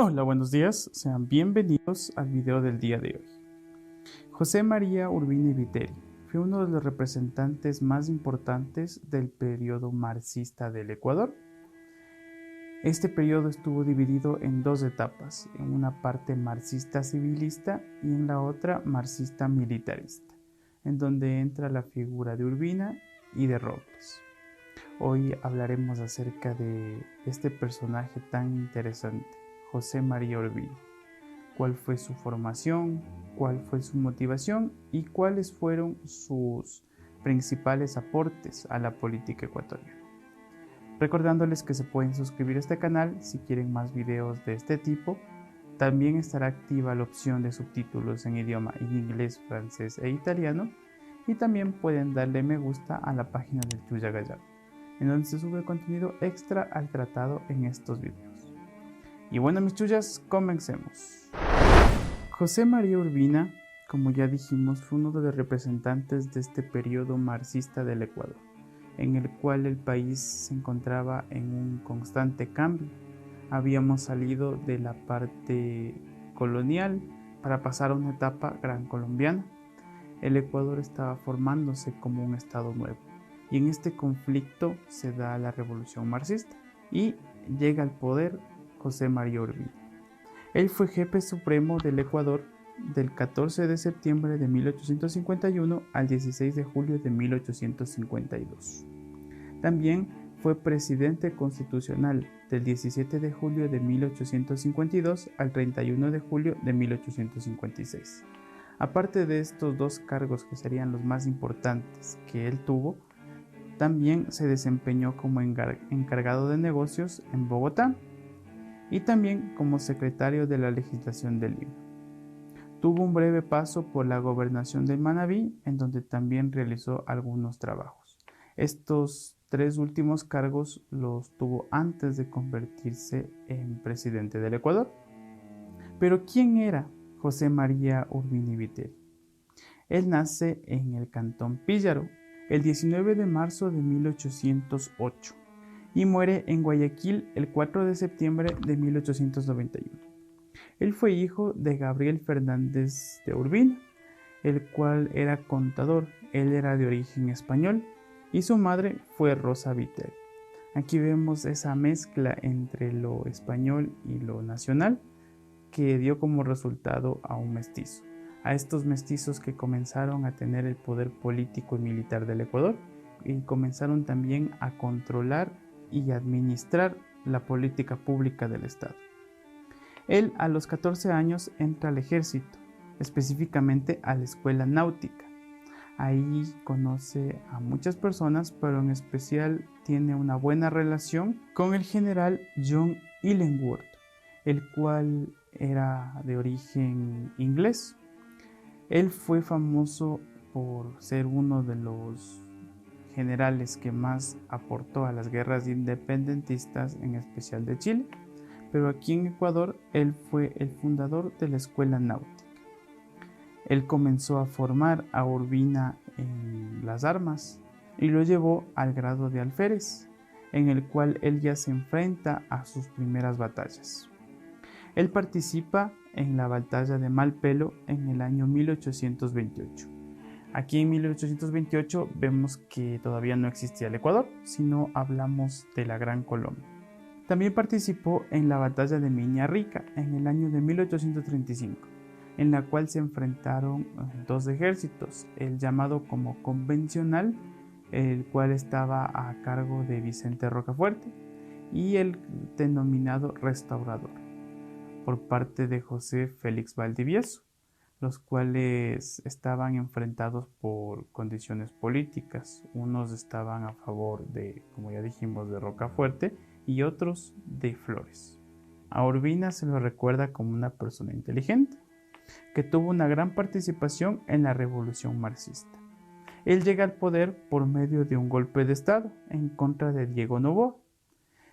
Hola, buenos días, sean bienvenidos al video del día de hoy. José María Urbina y Viteri fue uno de los representantes más importantes del periodo marxista del Ecuador. Este periodo estuvo dividido en dos etapas, en una parte marxista civilista y en la otra marxista militarista, en donde entra la figura de Urbina y de Robles. Hoy hablaremos acerca de este personaje tan interesante, José María Urbina. ¿Cuál fue su formación? ¿Cuál fue su motivación? ¿Y cuáles fueron sus principales aportes a la política ecuatoriana? Recordándoles que se pueden suscribir a este canal si quieren más videos de este tipo. También estará activa la opción de subtítulos en idioma inglés, francés e italiano. Y también pueden darle me gusta a la página del Chuya Gallardo, en donde se sube contenido extra al tratado en estos videos. Y bueno, mis chuyas, comencemos. José María Urbina, como ya dijimos, fue uno de los representantes de este periodo marxista del Ecuador, en el cual el país se encontraba en un constante cambio. Habíamos salido de la parte colonial para pasar a una etapa gran colombiana. El Ecuador estaba formándose como un estado nuevo, y en este conflicto se da la revolución marxista y llega al poder José María Urbina. Él fue jefe supremo del Ecuador del 14 de septiembre de 1851 al 16 de julio de 1852. También fue presidente constitucional del 17 de julio de 1852 al 31 de julio de 1856. Aparte de estos dos cargos que serían los más importantes que él tuvo, también se desempeñó como encargado de negocios en Bogotá y también como secretario de la legislación del Lima. Tuvo un breve paso por la gobernación del Manabí, en donde también realizó algunos trabajos. Estos tres últimos cargos los tuvo antes de convertirse en presidente del Ecuador. Pero ¿quién era José María Urbina y Viteri? Él nace en el cantón Píllaro el 19 de marzo de 1808. Y muere en Guayaquil el 4 de septiembre de 1891. Él fue hijo de Gabriel Fernández de Urbina, el cual era contador. Él era de origen español y su madre fue Rosa Viteri. Aquí vemos esa mezcla entre lo español y lo nacional que dio como resultado a un mestizo. A estos mestizos que comenzaron a tener el poder político y militar del Ecuador y comenzaron también a controlar y administrar la política pública del Estado. Él a los 14 años entra al ejército, específicamente a la escuela náutica. Ahí conoce a muchas personas, pero en especial tiene una buena relación con el general John Illingworth, el cual era de origen inglés. Él fue famoso por ser uno de los generales que más aportó a las guerras independentistas, en especial de Chile, pero aquí en Ecuador él fue el fundador de la escuela náutica. Él comenzó a formar a Urbina en las armas y lo llevó al grado de alférez, en el cual él ya se enfrenta a sus primeras batallas. Él participa en la batalla de Malpelo en el año 1828. Aquí en 1828 vemos que todavía no existía el Ecuador, sino hablamos de la Gran Colombia. También participó en la batalla de Miña Rica en el año de 1835, en la cual se enfrentaron dos ejércitos, el llamado como convencional, el cual estaba a cargo de Vicente Rocafuerte, y el denominado restaurador, por parte de José Félix Valdivieso, los cuales estaban enfrentados por condiciones políticas. Unos estaban a favor de, como ya dijimos, de Rocafuerte y otros de Flores. A Urbina se lo recuerda como una persona inteligente, que tuvo una gran participación en la revolución marxista. Él llega al poder por medio de un golpe de Estado en contra de Diego Noboa.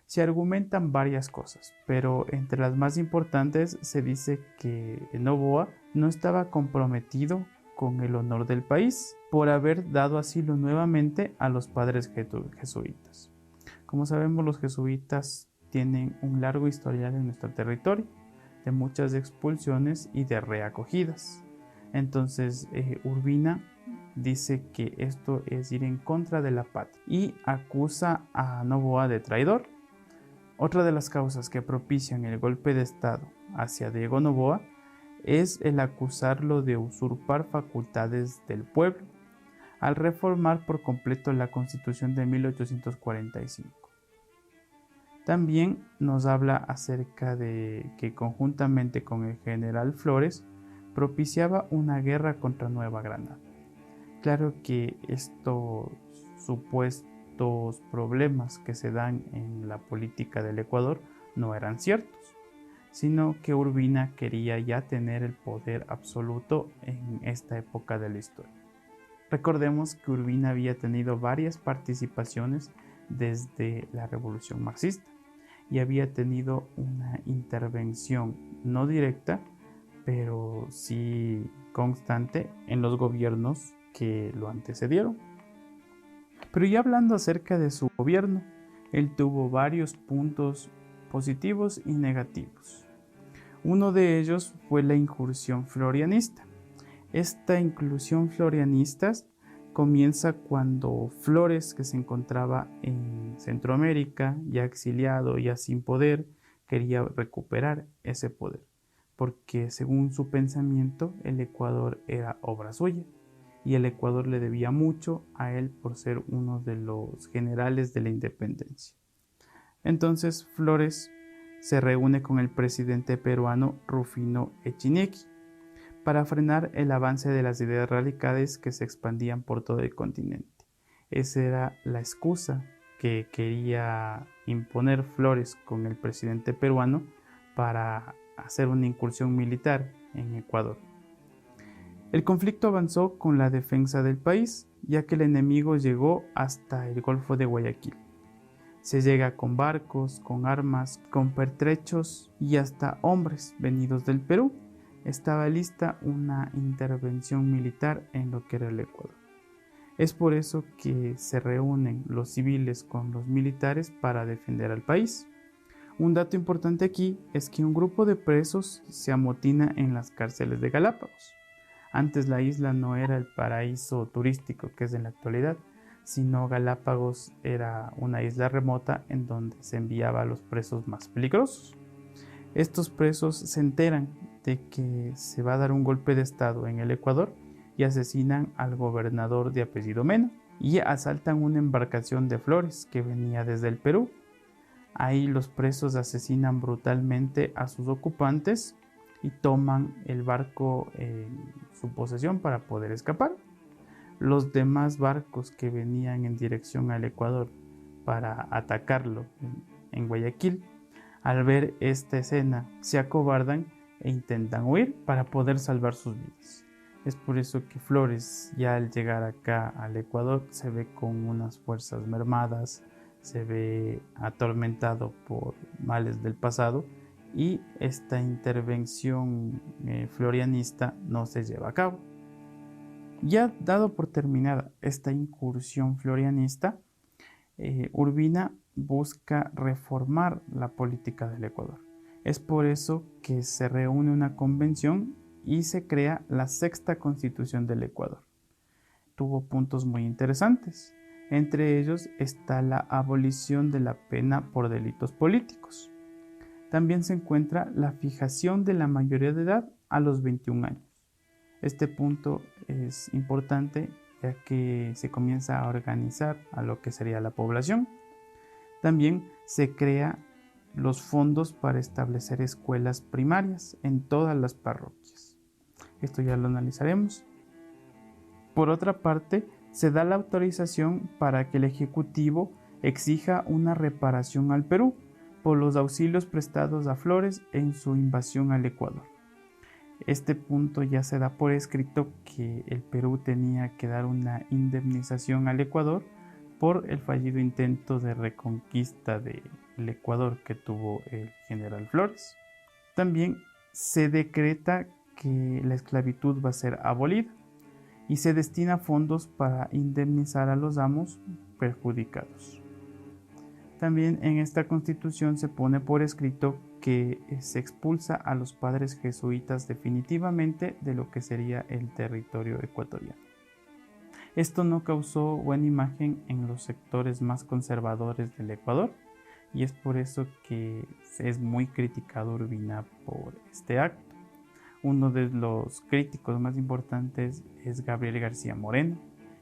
Se argumentan varias cosas, pero entre las más importantes se dice que Noboa no estaba comprometido con el honor del país por haber dado asilo nuevamente a los padres jesuitas. Como sabemos, los jesuitas tienen un largo historial en nuestro territorio, de muchas expulsiones y de reacogidas. Entonces Urbina dice que esto es ir en contra de la patria y acusa a Noboa de traidor. Otra de las causas que propician el golpe de estado hacia Diego Noboa es el acusarlo de usurpar facultades del pueblo al reformar por completo la Constitución de 1845. También nos habla acerca de que conjuntamente con el general Flores propiciaba una guerra contra Nueva Granada. Claro que estos supuestos problemas que se dan en la política del Ecuador no eran ciertos, sino que Urbina quería ya tener el poder absoluto en esta época de la historia. Recordemos que Urbina había tenido varias participaciones desde la Revolución Marxista y había tenido una intervención no directa, pero sí constante en los gobiernos que lo antecedieron. Pero ya hablando acerca de su gobierno, él tuvo varios puntos positivos y negativos. Uno de ellos fue la incursión florianista. Esta inclusión florianista comienza cuando Flores, que se encontraba en Centroamérica, ya exiliado, ya sin poder, quería recuperar ese poder, porque según su pensamiento el Ecuador era obra suya y el Ecuador le debía mucho a él por ser uno de los generales de la independencia. Entonces Flores se reúne con el presidente peruano Rufino Echinieque para frenar el avance de las ideas radicales que se expandían por todo el continente. Esa era la excusa que quería imponer Flores con el presidente peruano para hacer una incursión militar en Ecuador. El conflicto avanzó con la defensa del país, ya que el enemigo llegó hasta el Golfo de Guayaquil. Se llega con barcos, con armas, con pertrechos y hasta hombres venidos del Perú. Estaba lista una intervención militar en lo que era el Ecuador. Es por eso que se reúnen los civiles con los militares para defender al país. Un dato importante aquí es que un grupo de presos se amotina en las cárceles de Galápagos. Antes la isla no era el paraíso turístico que es en la actualidad, sino Galápagos era una isla remota en donde se enviaba a los presos más peligrosos. Estos presos se enteran de que se va a dar un golpe de estado en el Ecuador y asesinan al gobernador de apellido Mena y asaltan una embarcación de Flores que venía desde el Perú. Ahí los presos asesinan brutalmente a sus ocupantes y toman el barco en su posesión para poder escapar. Los demás barcos que venían en dirección al Ecuador para atacarlo en Guayaquil, al ver esta escena, se acobardan e intentan huir para poder salvar sus vidas. Es por eso que Flores, ya al llegar acá al Ecuador, se ve con unas fuerzas mermadas, se ve atormentado por males del pasado y esta intervención florianista no se lleva a cabo. Ya dado por terminada esta incursión florianista, Urbina busca reformar la política del Ecuador. Es por eso que se reúne una convención y se crea la sexta constitución del Ecuador. Tuvo puntos muy interesantes. Entre ellos está la abolición de la pena por delitos políticos. También se encuentra la fijación de la mayoría de edad a los 21 años. Este punto es importante ya que se comienza a organizar a lo que sería la población. También se crea los fondos para establecer escuelas primarias en todas las parroquias. Esto ya lo analizaremos. Por otra parte, se da la autorización para que el Ejecutivo exija una reparación al Perú por los auxilios prestados a Flores en su invasión al Ecuador. Este punto ya se da por escrito que el Perú tenía que dar una indemnización al Ecuador por el fallido intento de reconquista del Ecuador que tuvo el general Flores. También se decreta que la esclavitud va a ser abolida y se destina fondos para indemnizar a los amos perjudicados. También en esta constitución se pone por escrito que se expulsa a los padres jesuitas definitivamente de lo que sería el territorio ecuatoriano. Esto no causó buena imagen en los sectores más conservadores del Ecuador, y es por eso que es muy criticado Urbina por este acto. Uno de los críticos más importantes es Gabriel García Moreno,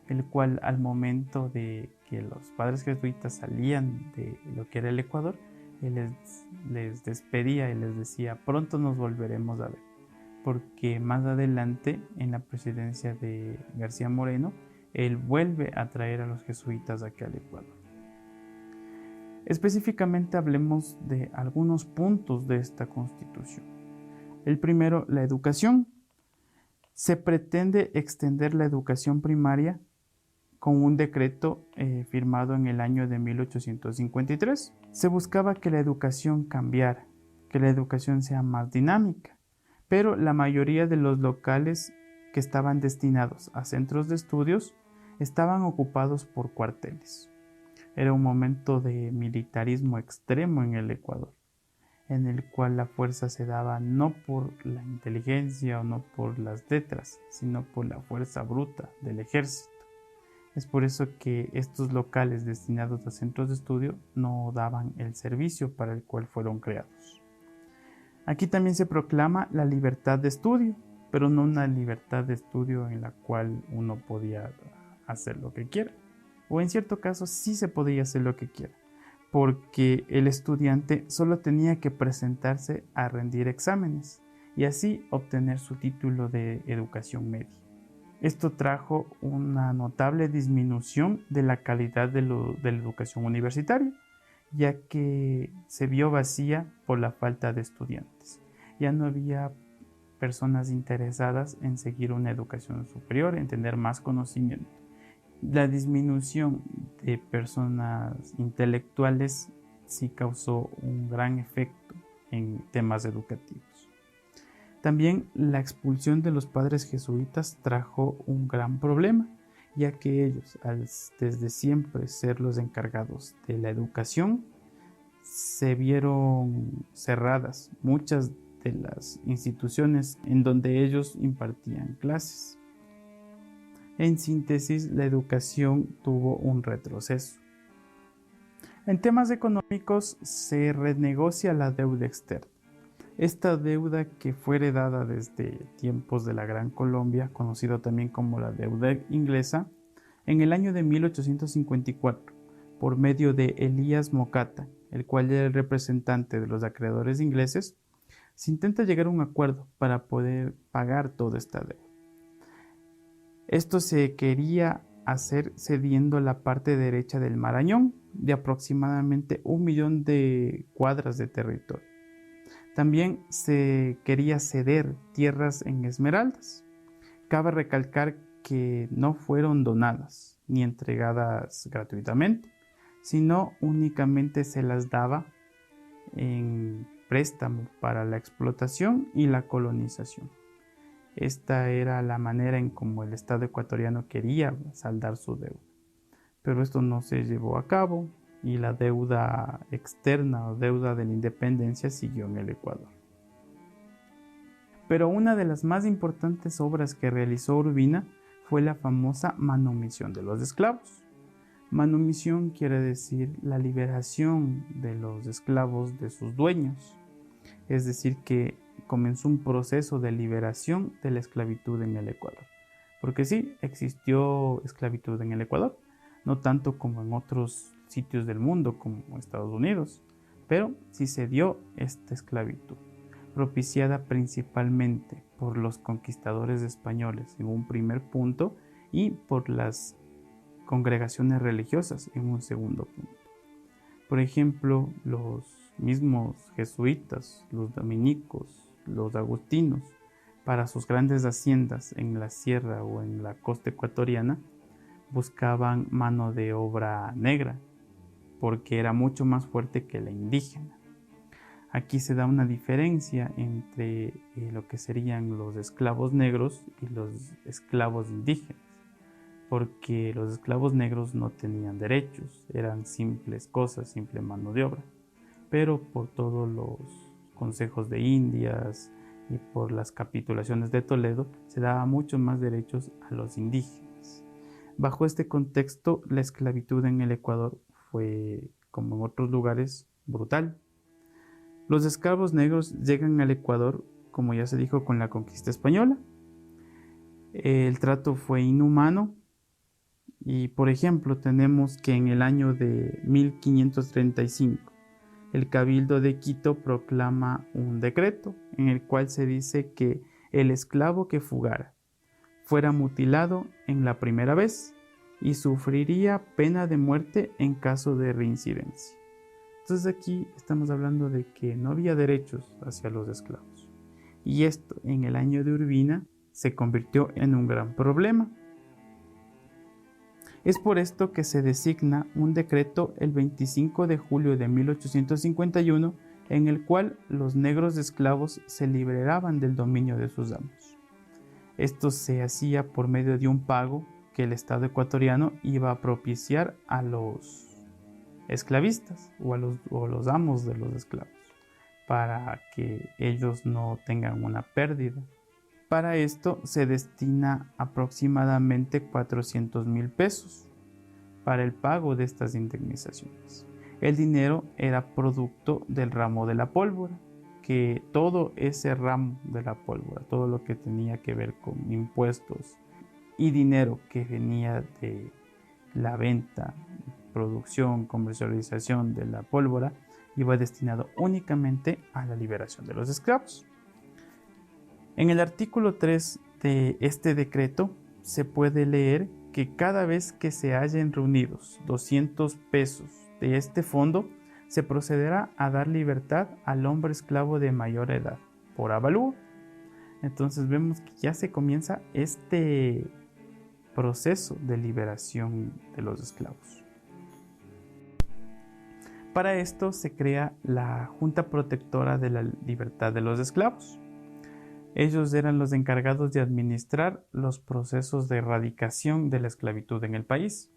el cual al momento de que los padres jesuitas salían de lo que era el Ecuador, él les despedía y les decía: pronto nos volveremos a ver, porque más adelante en la presidencia de García Moreno, él vuelve a traer a los jesuitas aquí al Ecuador. Específicamente hablemos de algunos puntos de esta constitución. El primero, la educación. Se pretende extender la educación primaria con un decreto firmado en el año de 1853. Se buscaba que la educación cambiara, que la educación sea más dinámica, pero la mayoría de los locales que estaban destinados a centros de estudios estaban ocupados por cuarteles. Era un momento de militarismo extremo en el Ecuador, en el cual la fuerza se daba no por la inteligencia o no por las letras, sino por la fuerza bruta del ejército. Es por eso que estos locales destinados a centros de estudio no daban el servicio para el cual fueron creados. Aquí también se proclama la libertad de estudio, pero no una libertad de estudio en la cual uno podía hacer lo que quiera, o en cierto caso sí se podía hacer lo que quiera, porque el estudiante solo tenía que presentarse a rendir exámenes y así obtener su título de educación media. Esto trajo una notable disminución de la calidad de la educación universitaria, ya que se vio vacía por la falta de estudiantes. Ya no había personas interesadas en seguir una educación superior, en tener más conocimiento. La disminución de personas intelectuales sí causó un gran efecto en temas educativos. También la expulsión de los padres jesuitas trajo un gran problema, ya que ellos, desde siempre ser los encargados de la educación, se vieron cerradas muchas de las instituciones en donde ellos impartían clases. En síntesis, la educación tuvo un retroceso. En temas económicos, se renegocia la deuda externa. Esta deuda, que fue heredada desde tiempos de la Gran Colombia, conocido también como la deuda inglesa, en el año de 1854, por medio de Elías Mokata, el cual era el representante de los acreedores ingleses, se intenta llegar a un acuerdo para poder pagar toda esta deuda. Esto se quería hacer cediendo la parte derecha del Marañón, de aproximadamente 1 millón de cuadras de territorio. También se quería ceder tierras en Esmeraldas. Cabe recalcar que no fueron donadas ni entregadas gratuitamente, sino únicamente se las daba en préstamo para la explotación y la colonización. Esta era la manera en cómo el Estado ecuatoriano quería saldar su deuda. Pero esto no se llevó a cabo y la deuda externa o deuda de la independencia siguió en el Ecuador. Pero una de las más importantes obras que realizó Urbina fue la famosa manumisión de los esclavos. Manumisión quiere decir la liberación de los esclavos de sus dueños, es decir, que comenzó un proceso de liberación de la esclavitud en el Ecuador. Porque sí, existió esclavitud en el Ecuador, no tanto como en otros sitios del mundo como Estados Unidos, pero sí se dio esta esclavitud, propiciada principalmente por los conquistadores españoles en un primer punto y por las congregaciones religiosas en un segundo punto. Por ejemplo, los mismos jesuitas, los dominicos, los agustinos, para sus grandes haciendas en la sierra o en la costa ecuatoriana, buscaban mano de obra negra, porque era mucho más fuerte que la indígena. Aquí se da una diferencia entre lo que serían los esclavos negros y los esclavos indígenas, porque los esclavos negros no tenían derechos, eran simples cosas, simple mano de obra, pero por todos los consejos de Indias y por las capitulaciones de Toledo, se daba muchos más derechos a los indígenas. Bajo este contexto, la esclavitud en el Ecuador fue, como en otros lugares, brutal. Los esclavos negros llegan al Ecuador, como ya se dijo, con la conquista española. El trato fue inhumano y, por ejemplo, tenemos que en el año de 1535 el Cabildo de Quito proclama un decreto en el cual se dice que el esclavo que fugara fuera mutilado en la primera vez y sufriría pena de muerte en caso de reincidencia. Entonces aquí estamos hablando de que no había derechos hacia los esclavos. Y esto en el año de Urbina se convirtió en un gran problema. Es por esto que se designa un decreto el 25 de julio de 1851 en el cual los negros esclavos se liberaban del dominio de sus amos. Esto se hacía por medio de un pago que el Estado ecuatoriano iba a propiciar a los esclavistas o a los amos de los esclavos para que ellos no tengan una pérdida. Para esto se destina aproximadamente 400,000 pesos para el pago de estas indemnizaciones. El dinero era producto del ramo de la pólvora, que todo ese ramo de la pólvora, todo lo que tenía que ver con impuestos y dinero que venía de la venta, producción, comercialización de la pólvora, iba destinado únicamente a la liberación de los esclavos. En el artículo 3 de este decreto se puede leer que cada vez que se hayan reunidos 200 pesos de este fondo, se procederá a dar libertad al hombre esclavo de mayor edad por avalúo. Entonces vemos que ya se comienza este proceso de liberación de los esclavos. Para esto se crea la Junta Protectora de la Libertad de los Esclavos. Ellos eran los encargados de administrar los procesos de erradicación de la esclavitud en el país.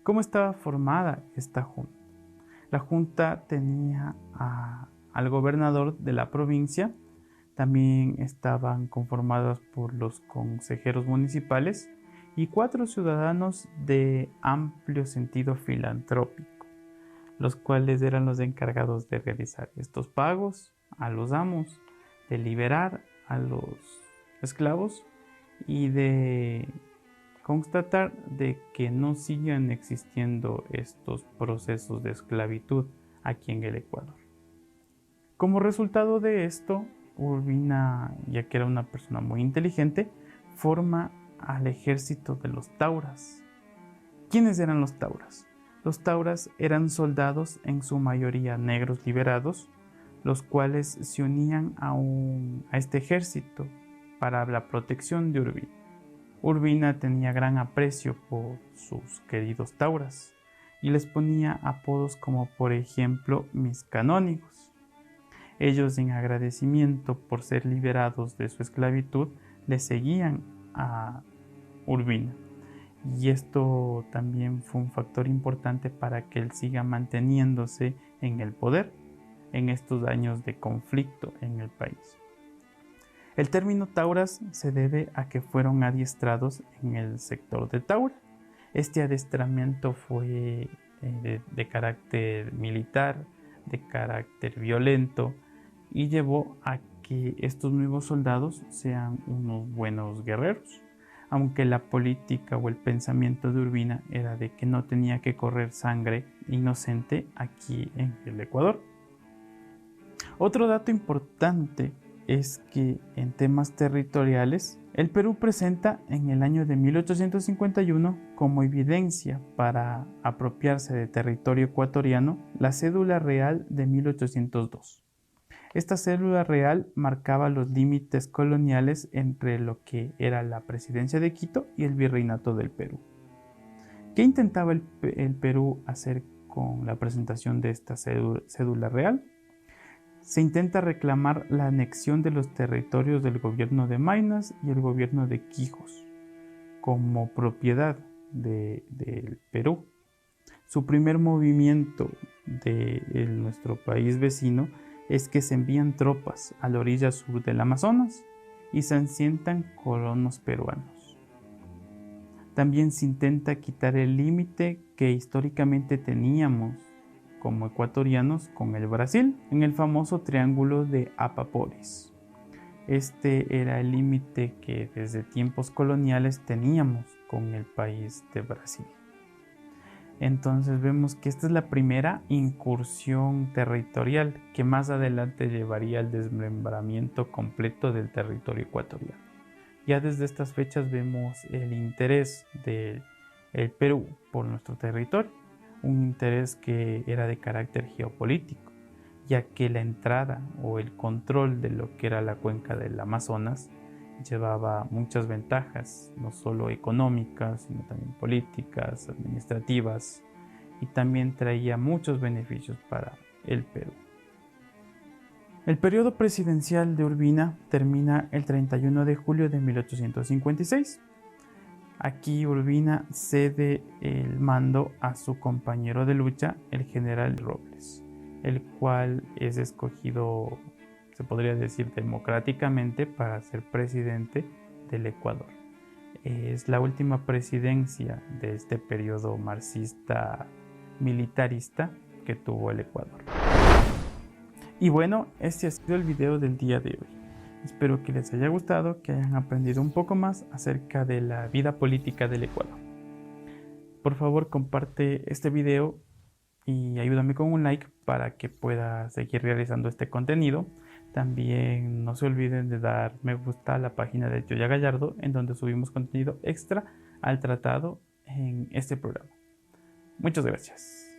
¿Cómo estaba formada esta junta? La junta tenía al gobernador de la provincia, también estaban conformadas por los consejeros municipales y 4 ciudadanos de amplio sentido filantrópico, los cuales eran los encargados de realizar estos pagos a los amos, de liberar a los esclavos y de constatar de que no sigan existiendo estos procesos de esclavitud aquí en el Ecuador. Como resultado de esto, Urbina, ya que era una persona muy inteligente, forma al ejército de los tauras. ¿Quiénes eran los tauras? Los tauras eran soldados, en su mayoría negros liberados, los cuales se unían a este ejército para la protección de Urbina. Urbina tenía gran aprecio por sus queridos tauras y les ponía apodos como, por ejemplo, mis canónigos. Ellos, en agradecimiento por ser liberados de su esclavitud, le seguían a Urbina. Y esto también fue un factor importante para que él siga manteniéndose en el poder en estos años de conflicto en el país. El término tauras se debe a que fueron adiestrados en el sector de Taura. Este adiestramiento fue de carácter militar, de carácter violento, y llevó a que estos nuevos soldados sean unos buenos guerreros, aunque la política o el pensamiento de Urbina era de que no tenía que correr sangre inocente aquí en el Ecuador. Otro dato importante es que en temas territoriales, el Perú presenta en el año de 1851 como evidencia para apropiarse de territorio ecuatoriano la cédula real de 1802. Esta cédula real marcaba los límites coloniales entre lo que era la presidencia de Quito y el virreinato del Perú. ¿Qué intentaba el Perú hacer con la presentación de esta cédula real? Se intenta reclamar la anexión de los territorios del gobierno de Maynas y el gobierno de Quijos como propiedad del Perú. Su primer movimiento de nuestro país vecino es que se envían tropas a la orilla sur del Amazonas y se asientan colonos peruanos. También se intenta quitar el límite que históricamente teníamos como ecuatorianos con el Brasil en el famoso Triángulo de Apaporis. Este era el límite que desde tiempos coloniales teníamos con el país de Brasil. Entonces vemos que esta es la primera incursión territorial que más adelante llevaría al desmembramiento completo del territorio ecuatoriano. Ya desde estas fechas vemos el interés del Perú por nuestro territorio, un interés que era de carácter geopolítico, ya que la entrada o el control de lo que era la cuenca del Amazonas llevaba muchas ventajas, no solo económicas, sino también políticas, administrativas, y también traía muchos beneficios para el Perú. El periodo presidencial de Urbina termina el 31 de julio de 1856. Aquí Urbina cede el mando a su compañero de lucha, el general Robles, el cual es escogido, se podría decir, democráticamente para ser presidente del Ecuador. Es la última presidencia de este periodo marxista militarista que tuvo el Ecuador. Y bueno, este ha sido el video del día de hoy. Espero que les haya gustado, que hayan aprendido un poco más acerca de la vida política del Ecuador. Por favor, comparte este video y ayúdame con un like para que pueda seguir realizando este contenido. También no se olviden de dar me gusta a la página de Yoya Gallardo, en donde subimos contenido extra al tratado en este programa. Muchas gracias.